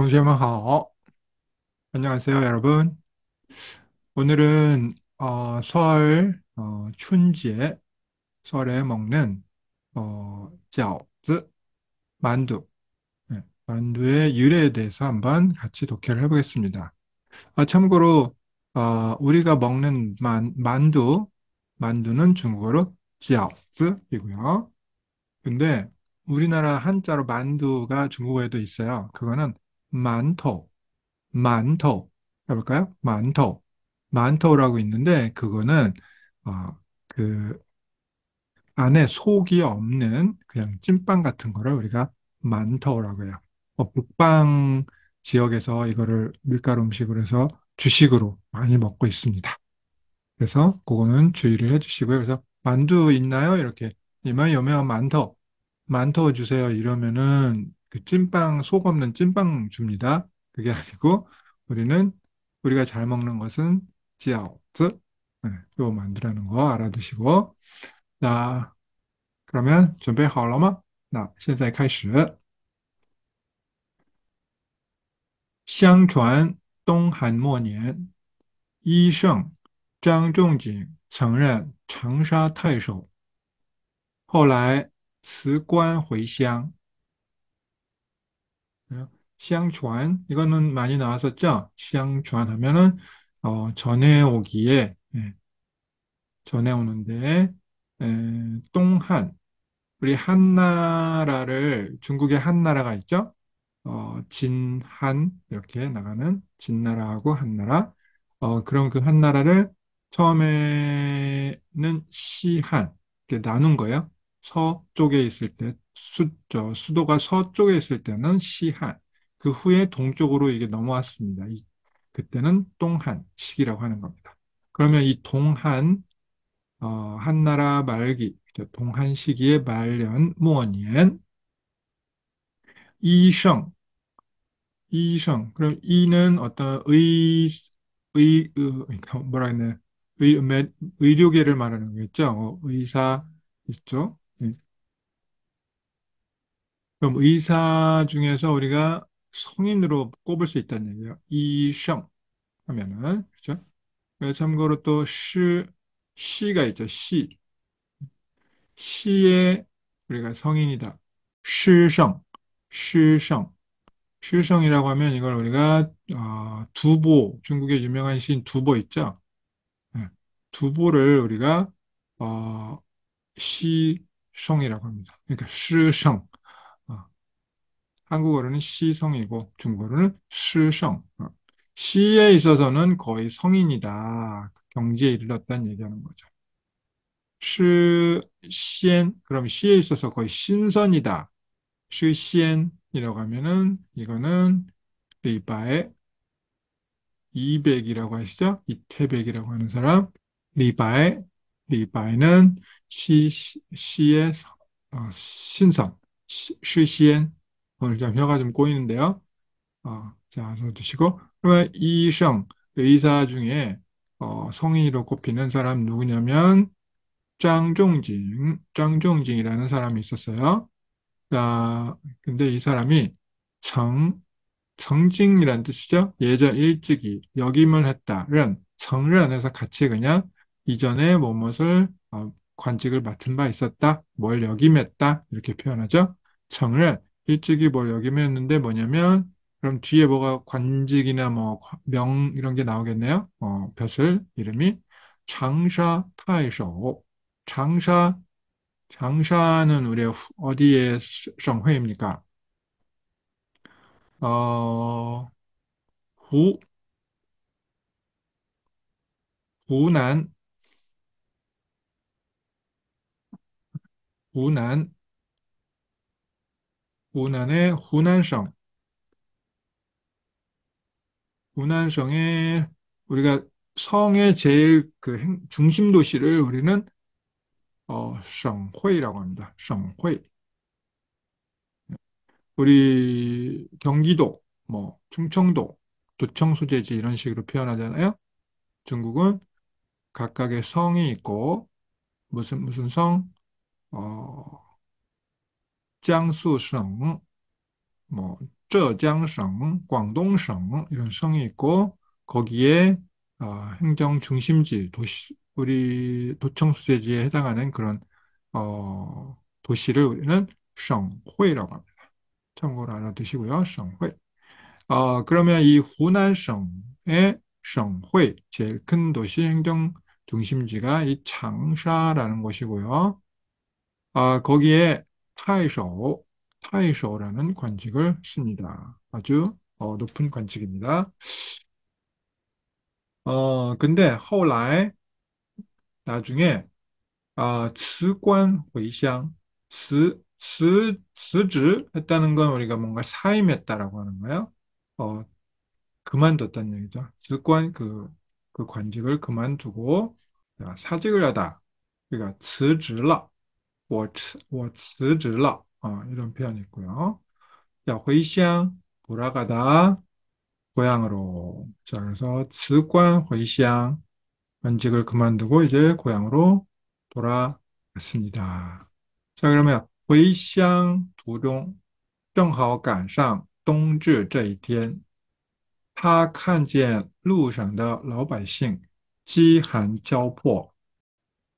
동시에们 好. 안녕하세요, 여러분. 오늘은 춘지에 설에 먹는 饺子, 만두, 네, 만두의 유래에 대해서 한번 같이 독해를 해보겠습니다. 참고로 우리가 먹는 만두는 중국어로 饺子이고요. 근데 우리나라 한자로 만두가 중국어에도 있어요. 그거는 만토. 만토 해볼까요? 만토라고 있는데 그거는 어, 그 안에 속이 없는 그냥 찐빵 같은 거를 우리가 만토라고 해요. 북방 지역에서 이거를 밀가루 음식으로 해서 주식으로 많이 먹고 있습니다. 그래서 그거는 주의를 해주시고요. 그래서 만두 있나요? 이렇게 이만 요면 만토 주세요. 이러면은 그 찐빵 속 없는 찐빵 줍니다. 그게 아니고 우리는 우리가 잘 먹는 것은 지아오즈. 네, 요 만두라는 거 알아두시고. 자, 그러면 준비好了吗? 나, 现在开始. 相传东汉末年，医圣张仲景曾任长沙太守。后来辞官回乡. 이거는 많이 나왔었죠? 相传하면은 전해오기에 전해오는데 똥한 우리 한나라를 중국의 한나라가 있죠? 진한 이렇게 나가는 진나라하고 한나라. 그럼 그 한나라를 처음에는 시한 이렇게 나눈 거예요. 서쪽에 있을 때 수도가 서쪽에 있을 때는 시한. 그 후에 동쪽으로 이게 넘어왔습니다. 그때는 동한 시기라고 하는 겁니다. 그러면 이 동한 한나라 말기 동한 시기의 말년末年 이성 이성. 그럼 이는 어떤 뭐라 했네. 의료계를 말하는 거겠죠. 의사 있죠. 그럼 의사 중에서 우리가 성인으로 꼽을 수 있다는 얘기예요. 이성 하면은 그렇죠. 참고로 또 시가 있죠. 시에 우리가 성인이다. 시성, 시성. 실성이라고 하면 이걸 우리가 두보, 중국의 유명한 시인 두보 있죠? 네. 두보를 우리가 어, 시성이라고 합니다. 그러니까 시성. 어, 한국어로는 시성이고 중국어로는 시성. 시에 있어서는 거의 성인이다. 경지에 이르렀다는 얘기하는 거죠. 그럼 시에 있어서 거의 신선이다. 시시이라고 하면은 이거는 리바의 200이라고 하시죠? 이태백이라고 하는 사람. 리바이, 리바이는 시의 신성, 시시엔. 오늘 좀 혀가 좀 꼬이는데요. 자, 손 드시고. 그러면 이성, 의사 중에 성인으로 꼽히는 사람 누구냐면 짱종징이라는 사람이 있었어요. 자, 근데 이 사람이 정, 정직이란 뜻이죠. 예전 일찍이 역임을 했다는 정란해서 같이 그냥 이전에 무엇을 관직을 맡은 바 있었다. 뭘 역임했다. 이렇게 표현하죠. 정란 일찍이 뭘 역임했는데 뭐냐면 그럼 뒤에 뭐가 관직이나 뭐 명 이런 게 나오겠네요. 벼슬 이름이 장사太守. 장사 장사는 우리 어디의 성회입니까? 어, 후, 후난, 후난, 후난의 후난성, 후난성의 우리가 성의 제일 그 중심 도시를 우리는 성회라고 합니다. 성회. 우리 경기도, 뭐 충청도, 도청 소재지 이런 식으로 표현하잖아요. 중국은 각각의 성이 있고 무슨 성, 어, 장수성, 뭐, 浙江省, 广东省 이런省이 있고 거기에 행정 중심지, 우리 도청수제지에 해당하는 그런 도시를 우리는 省会라고 합니다. 참고로 알아두시고요. 省会. 그러면 이 후난省의 省会, 제일 큰 도시 행정 중심지가 이 장샤라는 곳이고요. 거기에 타이쇼라는 관직을 씁니다. 아주 높은 관직입니다. 근데 后来 나중에 辞官回乡,辞职했다는 건 우리가 뭔가 사임했다라고 하는 거예요. 어, 그만뒀다는 얘기죠. 그 관직을 그만두고 사직을 하다. 그러니까 辞职了. 我辞职了. 이런 표현이 있고요. 자, 回乡, 돌아가다, 고향으로. 자, 그래서 辞官回乡, 관직을 그만두고 이제 고향으로 돌아갔습니다. 자, 그러면 回乡途中正好赶上冬至这一天，他看见路上的老百姓饥寒交迫，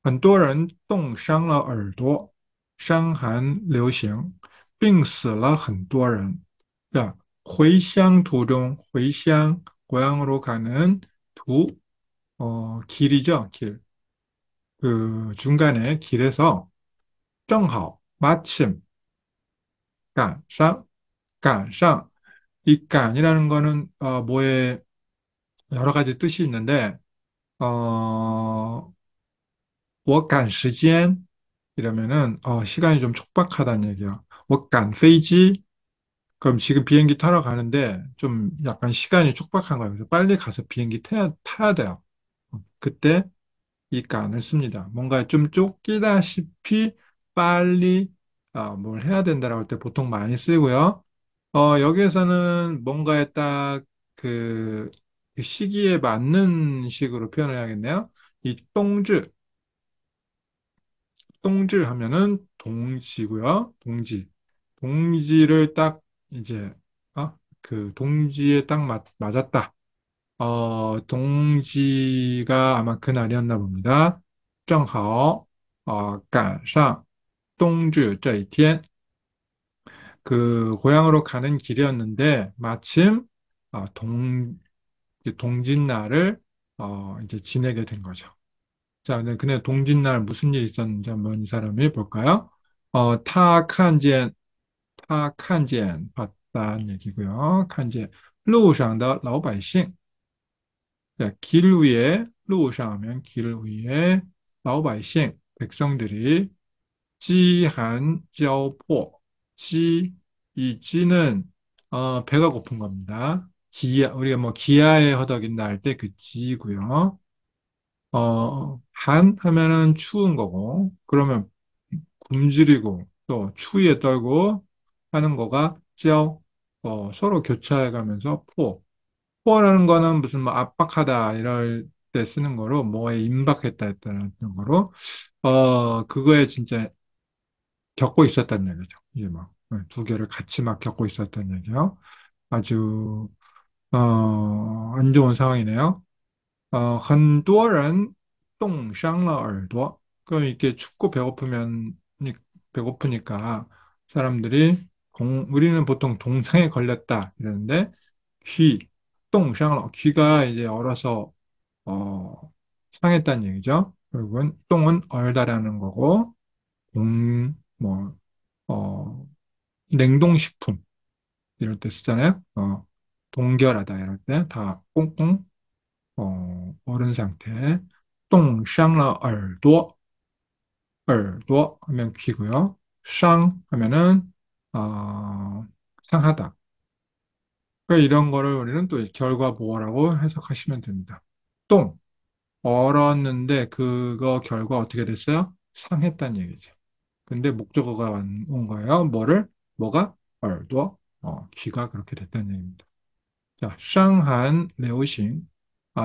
很多人冻伤了耳朵，伤寒流行，病死了很多人。자, 回乡 途中, 回乡, 고향으로 가는 길이죠, 길. 그 중간에 길에서 正好, 마침, 赶上, 赶上. 이 깐이라는 거는 뭐에 여러 가지 뜻이 있는데, 어, 我赶时间 이러면은 시간이 좀 촉박하다는 얘기야. 我赶飞机 그럼 지금 비행기 타러 가는데 좀 약간 시간이 촉박한 거예요. 그래서 빨리 가서 비행기 타야 돼요. 그때 이 깐을 씁니다. 뭔가 좀 쫓기다시피 빨리 뭘 해야 된다라고 할 때 보통 많이 쓰고요. 여기에서는 뭔가에 딱 그 시기에 맞는 식으로 표현을 해야겠네요. 이 똥질 하면은 동지고요. 동지. 동지를 딱 이제 그 동지에 딱 맞았다. 동지가 아마 그날이었나 봅니다. 正好 赶上 冬至这一天 그 고향으로 가는 길이었는데 마침 동짓날을 이제 지내게 된 거죠. 자, 근데 동짓날 무슨 일이 있었는지 한번 이 사람이 볼까요? 他看见 봤다는 얘기고요. 看见路上的老百姓 자, 길 위에 路上 하면 길 위에 老百姓 백성들이 饥寒交迫 이 찌는 배가 고픈 겁니다. 우리가 뭐 기아에 허덕인다 할 때 그 찌고요. 한 하면은 추운 거고, 그러면 굶주리고 또 추위에 떨고 하는 거가 쩌, 서로 교차해 가면서 포라는 거는 무슨 뭐 압박하다 이럴 때 쓰는 거로 뭐에 임박했다 했다는 거로, 그거에 진짜 겪고 있었다는 얘기죠. 이게 막 두 개를 같이 막 겪고 있었다는 얘기요. 아주, 안 좋은 상황이네요. 很多人冻伤了耳朵. 그럼 이렇게 춥고 배고프니까 사람들이 우리는 보통 동상에 걸렸다 이러는데 귀가 이제 얼어서 상했다는 얘기죠. 결국은 똥은 얼다라는 거고 뭐, 어, 냉동식품 이럴 때 쓰잖아요. 동결하다 이럴 때 다 꽁꽁 얼은 상태. 冻伤了耳朵,耳朵 하면 귀고요. 伤 하면은 상하다. 그러니까 이런 거를 우리는 또 결과 보어라고 해석하시면 됩니다. 똥, 얼었는데 그거 결과 어떻게 됐어요? 상했다는 얘기죠. 근데 목적어가 온 거예요. 뭐가?耳朵, 귀가 그렇게 됐다는 얘기입니다. 자, 상한, 려싱.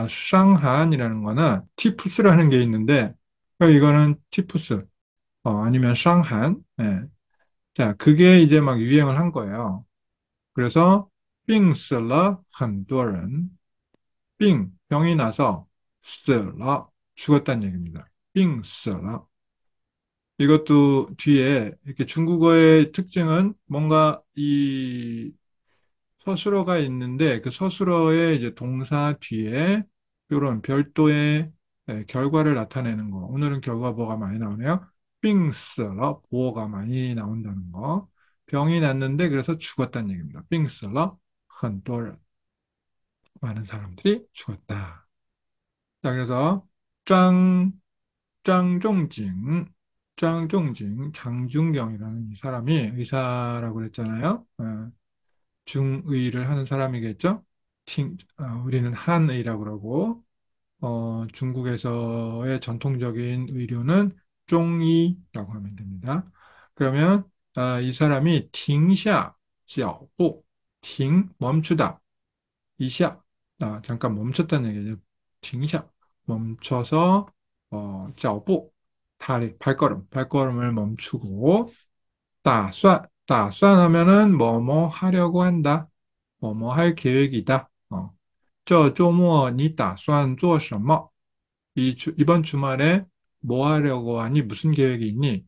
상한이라는 거는 티푸스라는 게 있는데, 이거는 티푸스, 아니면 상한. 예. 자, 그게 이제 막 유행을 한 거예요. 그래서 病死了很多人. 병이 나서 死了, 죽었다는 얘기입니다. 病死了. 이것도 뒤에 이렇게 중국어의 특징은 뭔가 이 서술어가 있는데 그 서술어의 이제 동사 뒤에 이런 별도의 결과를 나타내는 거. 오늘은 결과 뭐가 많이 나오네요. 빙스러 보어가 많이 나온다는 거. 병이 났는데 그래서 죽었다는 얘기입니다. 빙스러 很多人 많은 사람들이 죽었다. 자, 그래서 张장종징 장준경이라는 이 사람이 의사라고 그랬잖아요. 중의를 하는 사람이겠죠. 우리는 한의라고 그러고 중국에서의 전통적인 의료는中医라고 하면 됩니다. 그러면 이 사람이 停下脚步, 멈추다, 이샤, 잠깐 멈췄다는 얘기죠. 停下, 멈춰서 脚步, 발걸음을 멈추고 打算하면은 뭐뭐 하려고 한다, 뭐뭐 할 계획이다. 这周末你打算做什么? 이번 주말에 뭐 하려고 하니? 무슨 계획이 있니?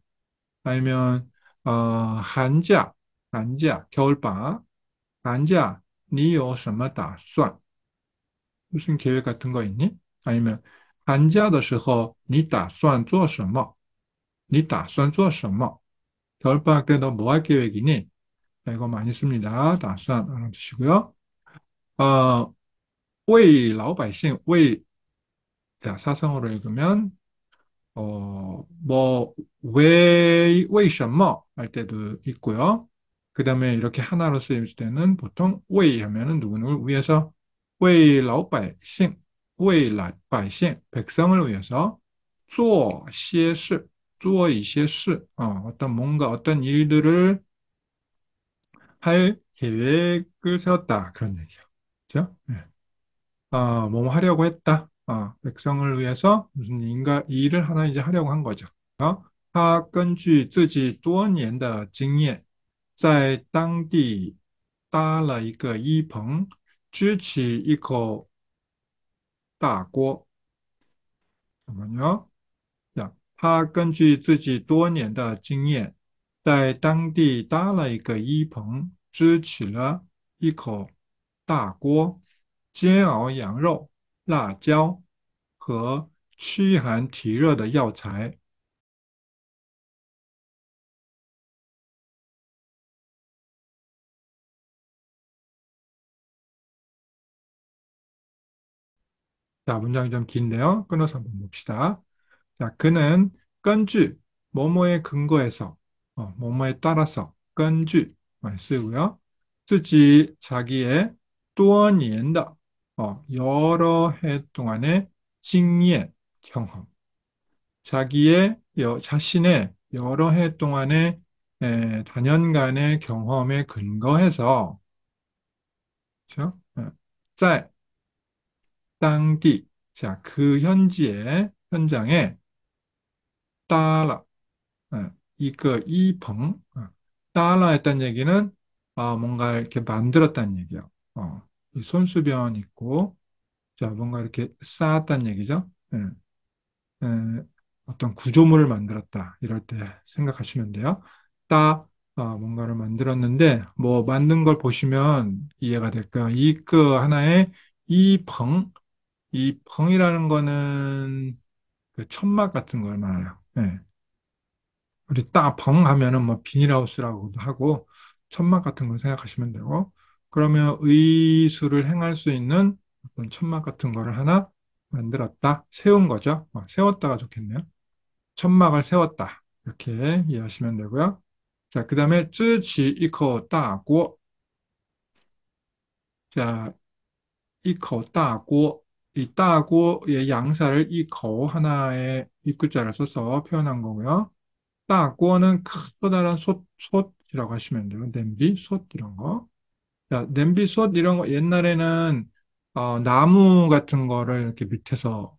아니면 한자, 겨울방학, 한자, 你有什么打算? 무슨 계획 같은 거 있니? 아니면寒假的时候你打算做什么?你打算做什么? 겨울방학 때 너 뭐 할 계획이니? 자, 이거 많이 씁니다. 打算주시고요. 어, 为老百姓, 자, 사성어로 읽으면 왜什么할 때도 있고요. 그 다음에 이렇게 하나로 쓰일 때는 보통 为 하면은 누구누구 위해서 为老百姓, 为百姓, 백성을 위해서 做些事, 做一些事, 어떤 일들을 할 계획을 세웠다. 그런 얘기예요. 그죠? 네. 뭐 하려고 했다. 백성을 위해서 무슨 일을 하나 이제 하려고 한 거죠. 他根据自己多年的经验，在当地搭了一个一棚，支起一口大锅。 他根据自己多年的经验，在当地搭了一个一棚，支起了一口大锅，煎熬羊肉、辣椒和驱寒提热的药材。 자, 문장이 좀 긴데요. 끊어서 한번 봅시다. 자, 그는根据 뭐뭐에 근거해서 뭐뭐에 따라서 根据 쓰고요. 自己 자기의 多年的 여러 해 동안의 经验 경험 자신의 여러 해 동안의 다년간의 경험에 근거해서 그렇죠? 在当地 자, 그 현장에 따라 이거 이펑 따라 했다는 얘기는 뭔가 이렇게 만들었다는 얘기예요. 이 손수변 있고 자 뭔가 이렇게 쌓았다는 얘기죠. 예, 어떤 구조물을 만들었다 이럴 때 생각하시면 돼요. 뭔가를 만들었는데 뭐 만든 걸 보시면 이해가 될까요? 그 하나의 이펑 이펑이라는 거는 그 천막 같은 걸 말해요. 예. 우리 따펑 하면은 뭐 비닐하우스라고도 하고 천막 같은 걸 생각하시면 되고 그러면 의수를 행할 수 있는 어떤 천막 같은 거를 하나 만들었다, 세운 거죠. 세웠다가 좋겠네요. 천막을 세웠다 이렇게 이해하시면 되고요. 자, 그 다음에 쯔치 이코 따고 자, 이코 따고 이 따고의 양사를 이코 하나의 입구자를 써서 표현한 거고요. 따고는 커다란 솥이라고 하시면 돼요. 냄비, 솥 이런 거. 자, 냄비, 솥 이런 거 옛날에는 나무 같은 거를 이렇게 밑에서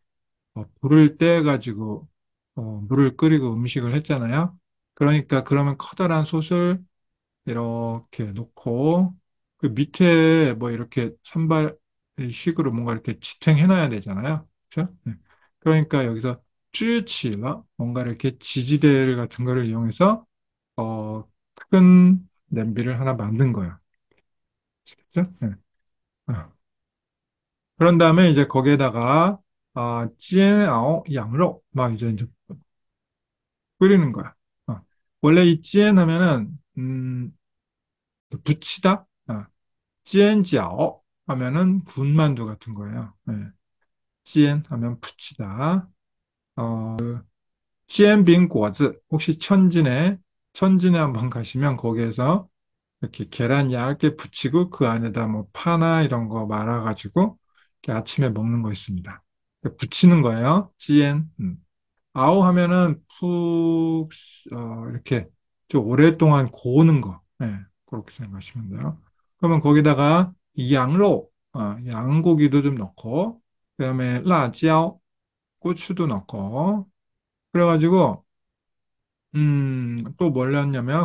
불을 떼 가지고 물을 끓이고 음식을 했잖아요. 그러니까 그러면 커다란 솥을 이렇게 놓고 그 밑에 뭐 이렇게 산발식으로 뭔가 이렇게 지탱해 놔야 되잖아요. 그렇죠? 네. 그러니까 여기서 쯔치러 뭔가 이렇게 지지대 같은 거를 이용해서 큰 냄비를 하나 만든 거예요. 그렇죠? 네. 어. 그런 다음에 이제 거기에다가 찌엔아오 양로 막 이제 끓이는 거야. 어. 원래 이 찌엔 하면은 부치다. 찌엔지아오 하면은 군만두 같은 거예요. 네. 찌엔 하면 부치다. 찌엔빙果子혹시 천진에 한번 가시면 거기에서 이렇게 계란 얇게 부치고 그 안에다 뭐 파나 이런 거 말아가지고 이렇게 아침에 먹는 거 있습니다. 부치는 거예요. 찌엔. 아오 하면은 푹 이렇게 좀 오랫동안 고우는 거. 네, 그렇게 생각하시면 돼요. 그러면 거기다가 이 양로, 양고기도 좀 넣고, 그다음에 라椒, 고추도 넣고, 그래가지고 또 뭘 넣냐면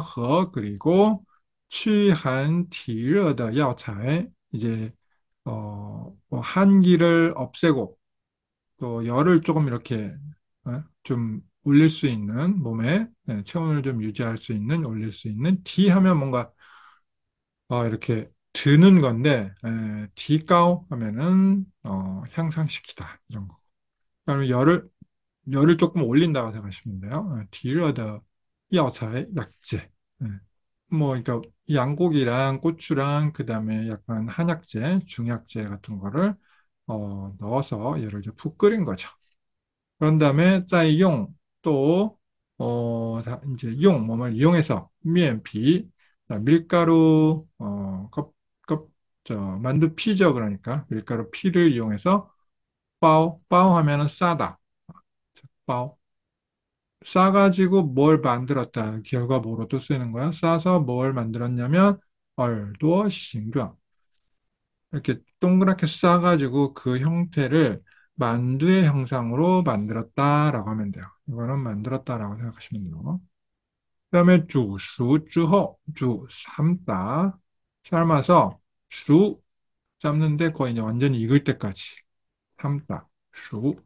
그리고驱寒体热的药材 이제 뭐 한기를 없애고 또 열을 조금 이렇게 좀 올릴 수 있는 몸에 체온을 좀 유지할 수 있는 올릴 수 있는 디 하면 뭔가 이렇게 드는 건데 디가오 하면은 향상시키다 이런 거. 그다음에 열을 조금 올린다고 생각하시면 돼요. 디러더药材 약재. 예. 뭐 그러니까 양고기랑 고추랑 그다음에 약간 한약재, 중약재 같은 거를 넣어서 얘를 이제 푹 끓인 거죠. 그런 다음에 再用 또, 이제 몸을 이용해서 미엔피, 밀가루, 만두 피죠. 그러니까 밀가루 피를 이용해서 빠오 하면은 싸다. 빠오. 싸가지고 뭘 만들었다. 결과보로도 쓰이는 거야. 싸서 뭘 만들었냐면, 얼도 싱状. 이렇게 동그랗게 싸가지고 그 형태를 만두의 형상으로 만들었다라고 하면 돼요. 이거는 만들었다라고 생각하시면 돼요. 그다음에 煮熟之后 삶다. 삶아서 수 삶는데 거의 이제 완전히 익을 때까지 삶다. 수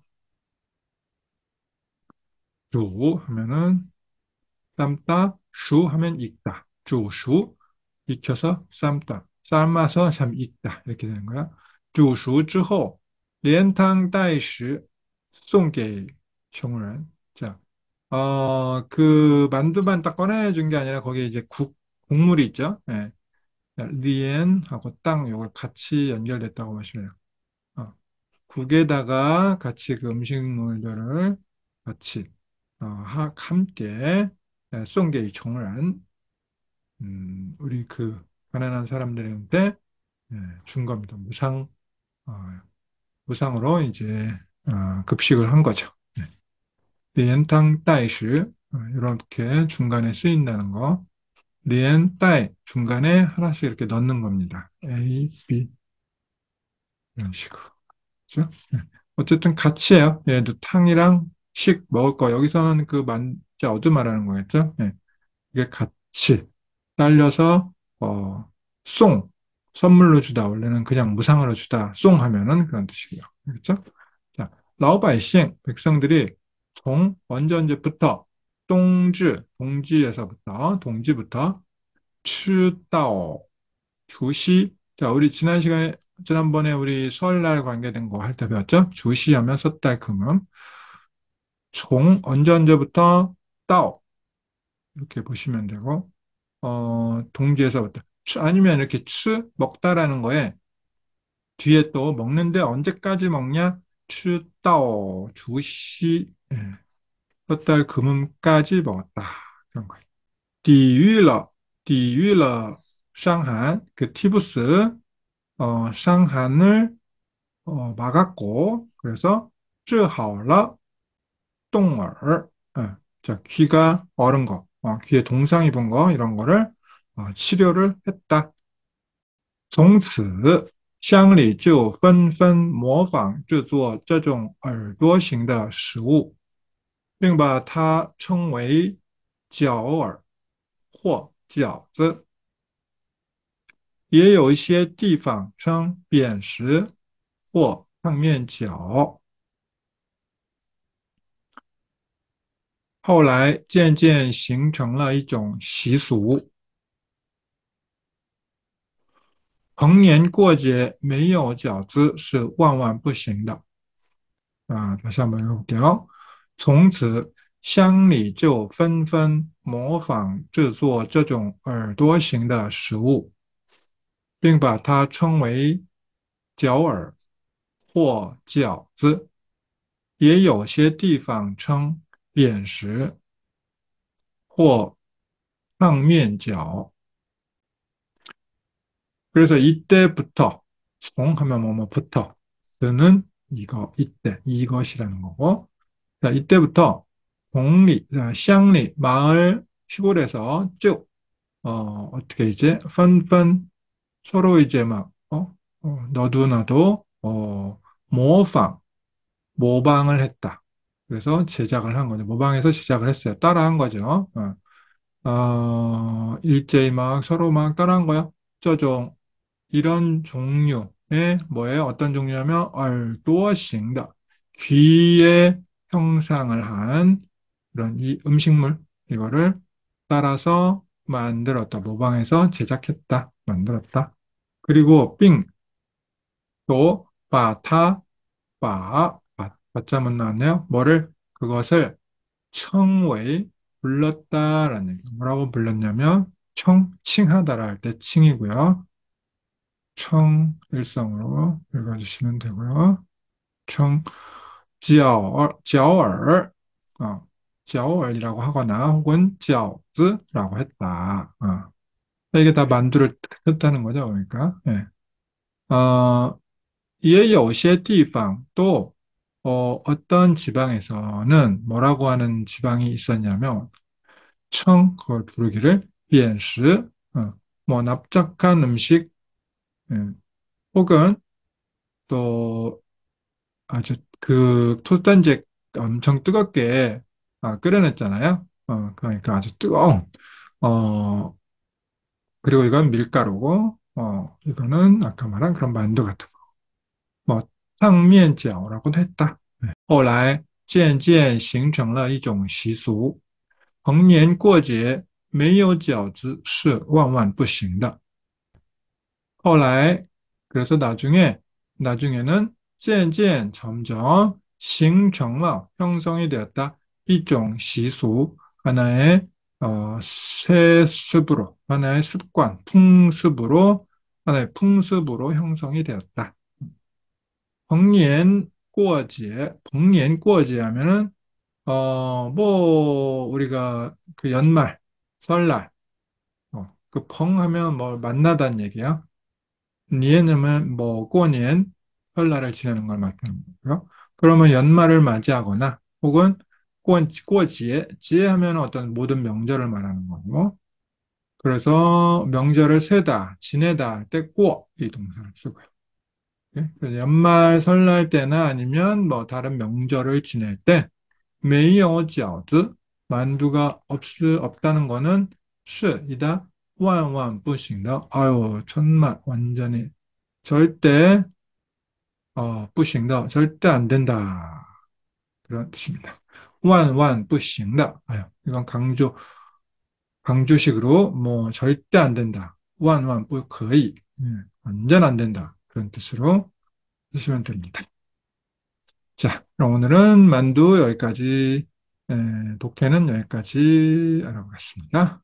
하면은 삶다. 수 하면 익다. 煮熟 익혀서 삶다. 삶아서 참 익다. 이렇게 되는 거야. 煮熟之后连汤带食送给穷人. 자, 그 만두만 딱 꺼내준 게 아니라 거기에 이제 국물이 있죠. 예. 리엔하고 땅 요걸 같이 연결됐다고 보시면 돼요. 어, 국에다가 같이 그 음식물들을 같이 함께 송게이 총을 우리 그 가난한 사람들한테 준 겁니다. 어, 무상으로 이제 급식을 한 거죠. 리엔탕 따이시 이렇게 중간에 쓰인다는 거. 리엔 따이 중간에 하나씩 이렇게 넣는 겁니다. A, B 이런 식으로. 그죠? 어쨌든 같이 해요. 얘도 탕이랑 식 먹을 거. 여기서는 그 만자 어디 말하는 거겠죠? 이게 같이 딸려서 어, 송 선물로 주다 원래는 그냥 무상으로 주다 송 하면은 그런 뜻이고요. 그렇죠? 자, 라오바이싱 백성들이 从언제부터 동지부터 추다오 주시 자 우리 지난번에 우리 설날 관계된 거 할 때 배웠죠? 주시하면 섣달 금음 종 언제부터 따오 이렇게 보시면 되고 동지에서부터. 아니면 이렇게 먹다라는 거에 뒤에 또 먹는데 언제까지 먹냐? 추다오, 주시, 몇 달 금음까지 먹었다. 그런 거예요. 抵御了 상한, 그 티부스, 상한을 막았고, 그래서 治好了 똥얼, 자, 귀가 얼은 거, 귀에 동상 입은 거, 이런 거를 치료를 했다. 从此乡里就纷纷模仿制作这种耳朵型的食物，并把它称为饺耳或饺子。也有一些地方称扁食或烫面饺。后来渐渐形成了一种习俗，逢年过节没有饺子是万万不行的。다시 한번 읽어볼게요. 从此乡里就纷纷模仿制作这种耳朵形的食物，并把它称为饺耳或饺子，也有些地方称扁食或烫面饺。 그래서 이때부터 송 하면 뭐뭐부터 는 이거 이때 이것이라는 거고 자 이때부터 동리 샹리 마을 시골에서 쭉 어떻게 이제 펀펀 서로 이제 막 너도 나도 모방 모방을 했다. 그래서 제작을 한 거죠. 모방해서 제작을 했어요. 따라한 거죠. 일제히 막 서로 막 따라한 거야. 저종 이런 종류의 뭐예요? 어떤 종류냐면耳朵型的 귀의 형상을 한 그런 이 음식물 이거를 따라서 만들었다. 모방해서 제작했다. 만들었다. 그리고 삥 또 바타 바자문 나왔네요. 뭐를 그것을 청웨이 불렀다라는 얘기. 뭐라고 불렀냐면 칭하다라 할 때 칭이고요. 일성으로 읽어주시면 되고요. 청, 지얼, 어, 지얼이라고 하거나 혹은 지얼즈라고 했다. 이게 다 만두를 뜻하는 거죠. 그러니까. 예. 어, 也有些地方또 어떤 지방에서는 뭐라고 하는 지방이 있었냐면 그걸 부르기를 扁食, 뭐 납작한 음식, 예, 혹은 또 아주 그 톱단지 엄청 뜨겁게 끓여냈잖아요. 그러니까 아주 뜨거운 어 그리고 이건 밀가루고 이거는 아까 말한 그런 만두 같은 거. 뭐 탕면饺라고도 했다. 后来渐渐形成了一种习俗，逢年过节没有饺子是万万不行的。 后来, 그래서 나중에는 渐渐, 점점, 形成了, 형성이 되었다. 이종 시수, 하나의, 세습으로, 하나의 습관, 풍습으로, 하나의 풍습으로 형성이 되었다. 逢年过节 하면은, 우리가 그 연말, 설날, 그 펑 하면 뭐 만나다는 얘기야. 니에는 뭐 꼬니엔 설날을 지내는 걸 말하는 거고요. 그러면 연말을 맞이하거나 혹은 꼬지에 지에 하면 어떤 모든 명절을 말하는 거고. 그래서 명절을 세다, 지내다 할 때 꼬 이 동사를 쓰고요. 예? 그래서 연말 설날 때나 아니면 뭐 다른 명절을 지낼 때 메이어 지어즈 만두가 없다는 거는 시이다 완완不行的 아유 정말 완전히 절대 不行的 절대 안 된다 그런 뜻입니다. 万万不行的 이건 강조식으로 뭐 절대 안 된다. 万万不可以 완전 안 된다 그런 뜻으로 쓰시면 됩니다. 자, 그럼 오늘은 만두 여기까지 독해는 여기까지 알아보겠습니다.